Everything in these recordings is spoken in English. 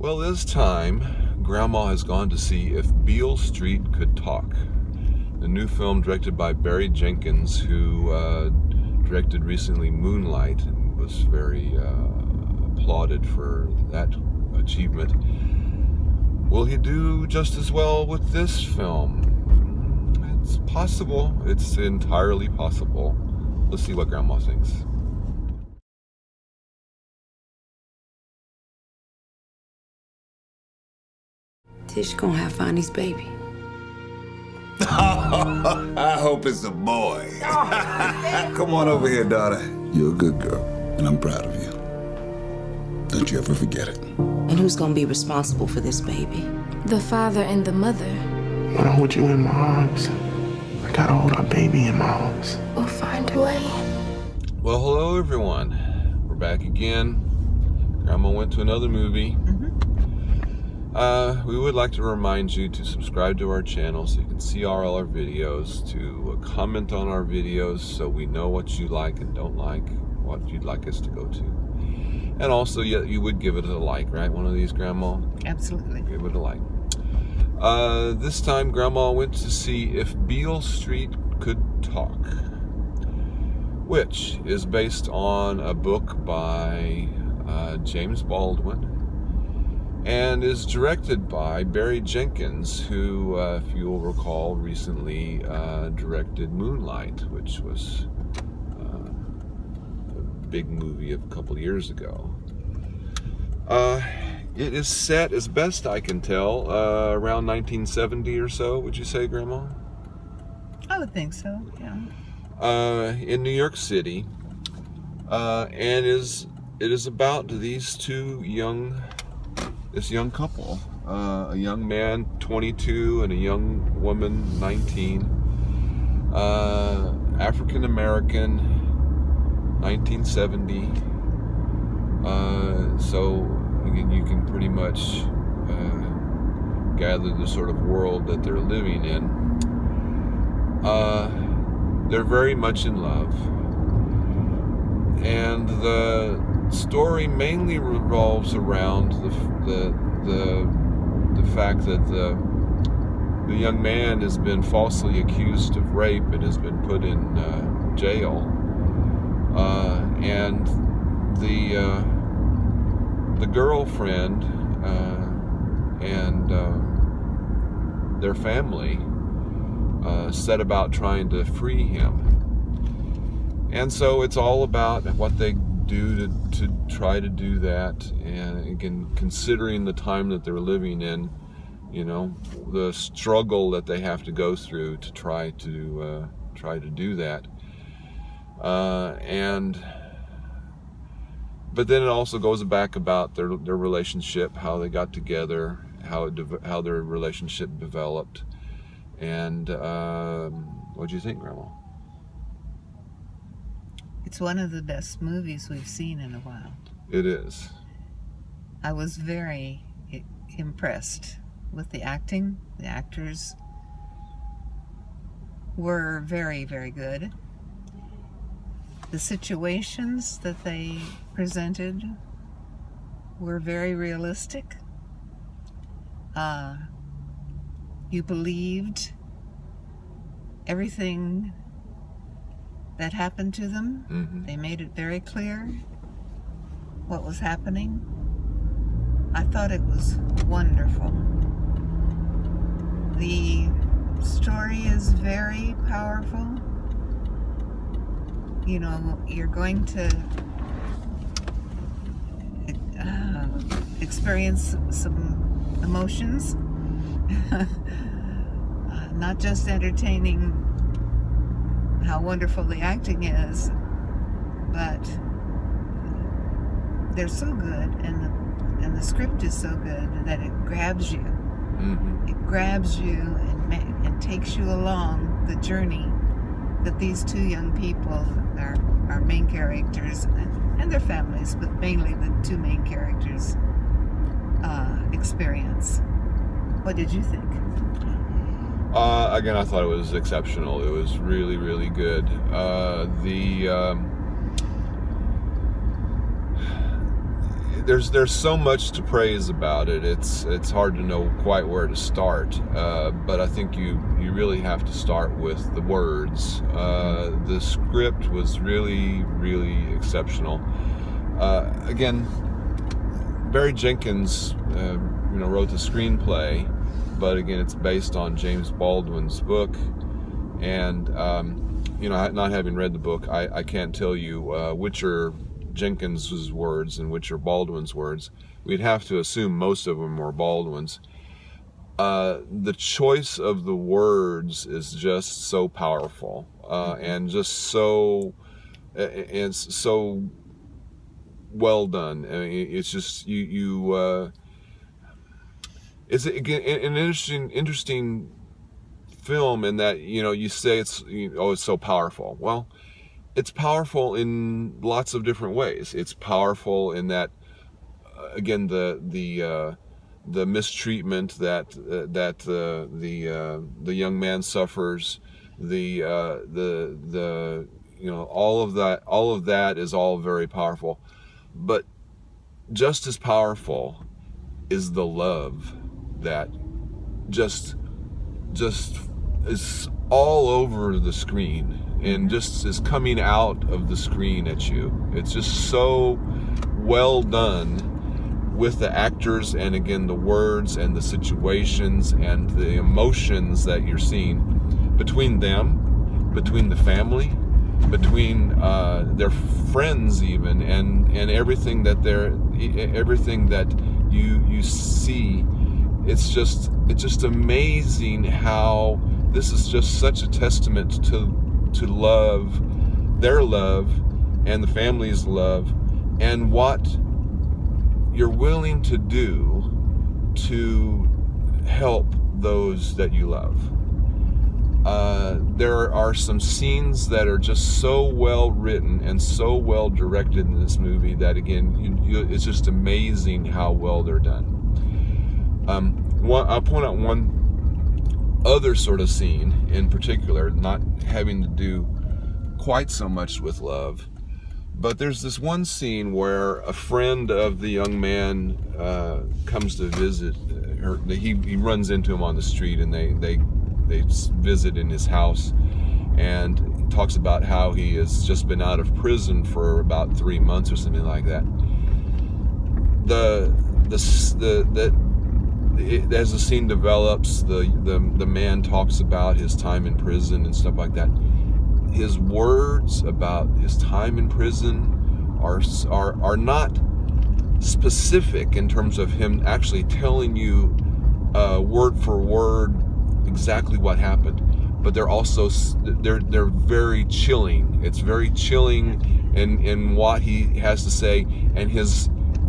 Well, this time, Grandma has gone to see If Beale Street Could Talk, the new film directed by Jenkins, who directed recently Moonlight and was very applauded for that achievement. Will he do just as well with this film? It's possible. It's entirely possible. Let's see what Grandma thinks. Tish gonna have Fonny's baby. I hope it's a boy. Come on over here, daughter. You're a good girl, and I'm proud of you. Don't you ever forget it. And who's gonna be responsible for this baby? The father and the mother. When I hold you in my arms, I gotta hold our baby in my arms. We'll find a way. Well, hello everyone. We're back again. Grandma went to another movie. We would like to remind you to subscribe to our channel so you can see all our videos, to comment on our videos so we know what you like and don't like, what you'd like us to go to. And also, you would give it a like, right? One of these, Grandma? Absolutely. Give it a like. This time, Grandma went to see If Beale Street Could Talk, which is based on a book by James Baldwin and is directed by Jenkins, who, if you'll recall, recently directed Moonlight, which was big movie of a couple years ago. It is set, as best I can tell, around 1970 or so, would you say, Grandma? I would think so, yeah. In New York City, and it is about this young couple, a young man, 22, and a young woman, 19, African American, 1970. So again, you can pretty much gather the sort of world that they're living in. They're very much in love, and the story mainly revolves around the fact that the young man has been falsely accused of rape and has been put in jail. And the girlfriend and their family set about trying to free him. And so it's all about what they do to try to do that, and again, considering the time that they're living in, you know, the struggle that they have to go through to try to do that. But then it also goes back about their relationship, how they got together, how their relationship developed, and what do you think, Grandma? It's one of the best movies we've seen in a while. It is. I was very impressed with the acting. The actors were very, very good. The situations that they presented were very realistic. You believed everything that happened to them. Mm-hmm. They made it very clear what was happening. I thought it was wonderful. The story is very powerful. You know, you're going to experience some emotions, not just entertaining how wonderful the acting is, but they're so good, and the script is so good that it grabs you. Mm-hmm. It grabs you and takes you along the journey that these two young people, our main characters, and their families, but mainly the two main characters, experience. What did you think? Again, I thought it was exceptional. It was really, really good. there's so much to praise about it. It's hard to know quite where to start. But I think you really have to start with the words. The script was really, really exceptional. Again, Barry Jenkins, wrote the screenplay, but again, it's based on James Baldwin's book, and not having read the book, I can't tell you which are Jenkins's words and which are Baldwin's words. We'd have to assume most of them were Baldwin's. The choice of the words is just so powerful, and just so well done. I mean, it's just it's again an interesting film in that you say it's so powerful. Well, it's powerful in lots of different ways. It's powerful in that again the mistreatment that the young man suffers, all of that is all very powerful. But just as powerful is the love that just is all over the screen and just is coming out of the screen at you. It's just so well done with the actors, and again the words and the situations and the emotions that you're seeing between them, between the family, between their friends even, and everything that you see. It's just amazing how this is just such a testament to love, their love, and the family's love, and what you're willing to do to help those that you love. There are some scenes that are just so well written and so well directed in this movie that again, it's just amazing how well they're done. I'll point out one other sort of scene in particular, not having to do quite so much with love, but there's this one scene where a friend of the young man comes to visit her. He runs into him on the street, and they visit in his house, and talks about how he has just been out of prison for about 3 months or something like that. As the scene develops, the man talks about his time in prison and stuff like that. His words about his time in prison are not specific in terms of him actually telling you word for word exactly what happened, but they're also they're very chilling. It's very chilling in what he has to say, and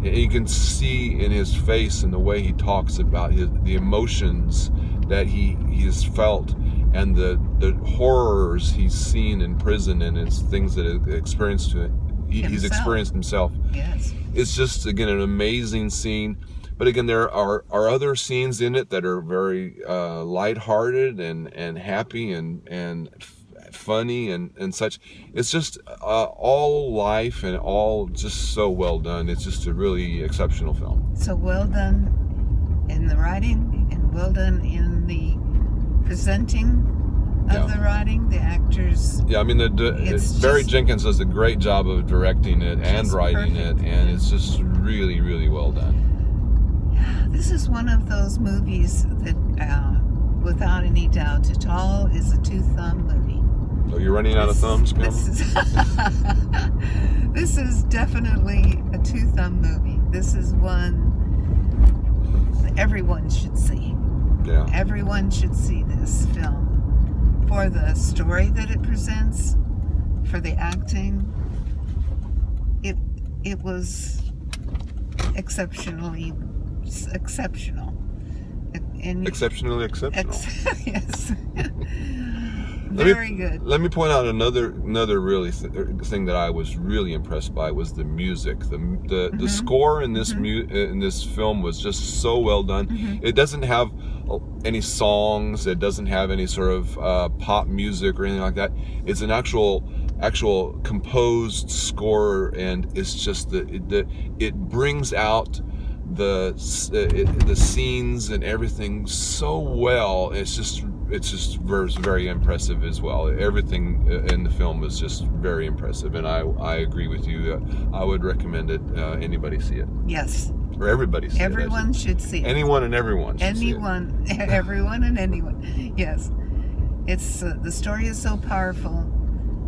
you can see in his face and the way he talks about the emotions that he has felt, and the horrors he's seen in prison, and it's things that he's experienced himself. Yes. It's just, again, an amazing scene. But again, there are other scenes in it that are very lighthearted and happy and funny and such. It's just all life and all just so well done. It's just a really exceptional film. So well done in the writing, and well done in the presenting of the writing, the actors. Yeah, I mean, Barry Jenkins does a great job of directing it and writing it, and it's just really, really well done. This is one of those movies that, without any doubt at all, is a two-thumb movie. So you're running out of thumbs, Colman? This is definitely a two-thumb movie. This is one everyone should see. Yeah. Everyone should see this film for the story that it presents, for the acting. It was exceptional. Exceptionally exceptional. Yes. Very good. Let me point out another really thing that I was really impressed by was the music. The score in this in this film was just so well done. It doesn't have any songs. It doesn't have any sort of pop music or anything like that. It's an actual actual composed score, and it's just it brings out the scenes and everything so well. It's just very impressive as well. Everything in the film is just very impressive, and I agree with you. I would recommend it. Anybody see it? Yes. Or everybody see Everyone should see it. Anyone and everyone should see it. Everyone and anyone. Yes. It's the story is so powerful,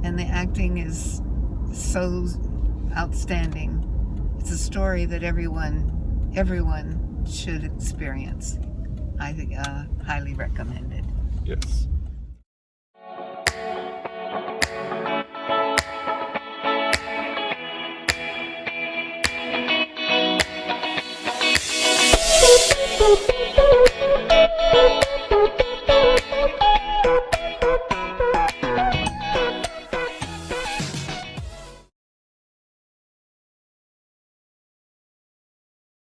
and the acting is so outstanding. It's a story that everyone should experience. I think highly recommended. Yes. Boop.